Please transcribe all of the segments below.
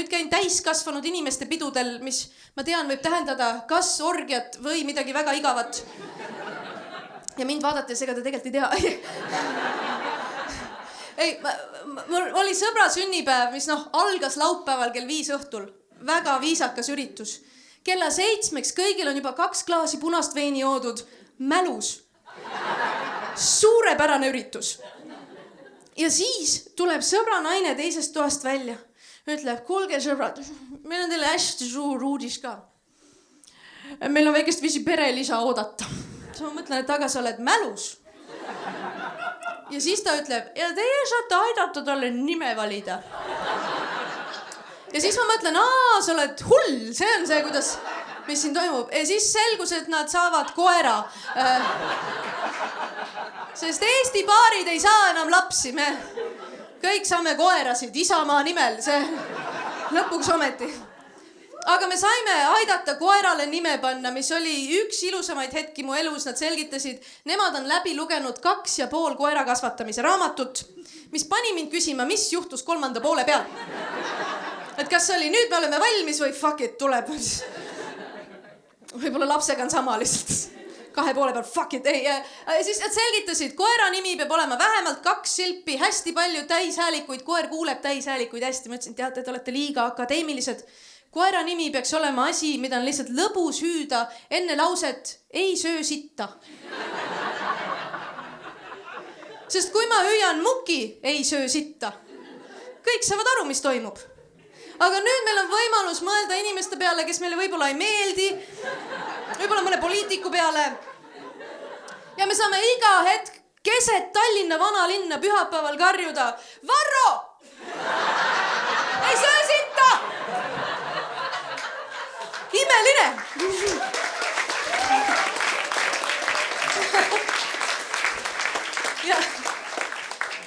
nüüd käin täiskasvanud inimeste pidudel, mis ma tean võib tähendada kas orgiat või midagi väga igavat. Ja mind vaadates, ega te tegelikult ei tea. Ei, mul oli sõbra sünnipäev, mis algas laupäeval kell 5 õhtul. Väga viisakas üritus. Kella 7 kõigil on juba 2 klaasi punast veini joodud mälus. Suurepärane üritus. Ja siis tuleb sõbra naine teisest toast välja. Ütleb, kuulge sõbrad, meil on teile hästi suur uudis ka. Meil on väikest viisi perelisa oodata. Ma mõtlen, et taga sa oled mälus. Ja siis ta ütleb, ja teie saate aidata talle nime valida. Ja siis ma mõtlen, sa oled hull, see on see, mis siin toimub. Ja siis selgus, et nad saavad koera. Sest Eesti paarid ei saa enam lapsi, me kõik saame koerasid Isamaa nimel, see lõpuks ometi. Aga me saime aidata koerale nime panna, mis oli üks ilusamaid hetki mu elus. Nad selgitasid, nemad on läbi lugenud 2,5 koera kasvatamise raamatut, mis pani mind küsima, mis juhtus 3. poole peal. Et kas oli nüüd me oleme valmis või fuck it, tuleb. Võib-olla lapsega on sama lihtsalt. 2 poole peal, fuck it, ei. Siis nad selgitasid, koera nimi peab olema vähemalt 2 silpi, hästi palju täishäälikuid, koer kuuleb täishäälikuid hästi. Ma ütlesin, teate, te olete liiga akadeemilised. Koera nimi peaks olema asi, mida on lihtsalt lõbus hüüda enne lauset ei söö sitta. Sest kui ma hüüan muki, ei söö sitta, kõik saavad aru, mis toimub. Aga nüüd meil on võimalus mõelda inimeste peale, kes meile võib-olla ei meeldi, võib-olla mõne poliitiku peale. Ja me saame iga hetk keset Tallinna vanalinna pühapäeval karjuda, Varro! Ei söö sitta! Imeline!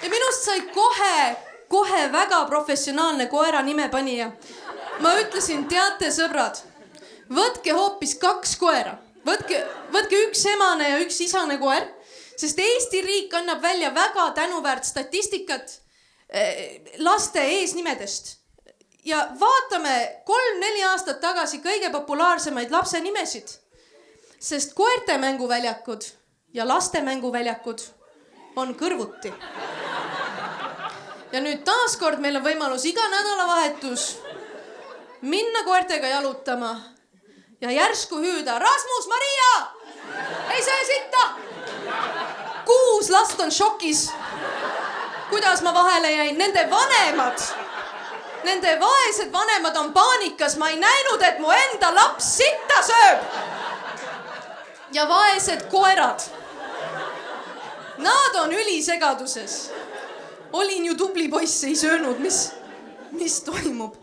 Ja minust sai kohe väga professionaalne koera nimepanija. Ma ütlesin, teate sõbrad, võtke hoopis 2 koera. Võtke üks emane ja üks isane koer, sest Eesti riik annab välja väga tänuväärt statistikat laste eesnimedest. Ja vaatame 3-4 aastat tagasi kõige populaarsemaid lapse nimesid, sest koerte mänguväljakud ja laste mänguväljakud on kõrvuti. Ja nüüd taaskord meil on võimalus iga nädalavahetus minna koertega jalutama ja järsku hüüda, Rasmus, Maria, ei söö sitta! 6 last on šokis, kuidas ma vahele jäin, Nende vaesed vanemad on paanikas, ma ei näinud, et mu enda laps sitta sööb. Ja vaesed koerad. Nad on ülisegaduses. Olin ju tubli poiss, ei söönud, mis toimub.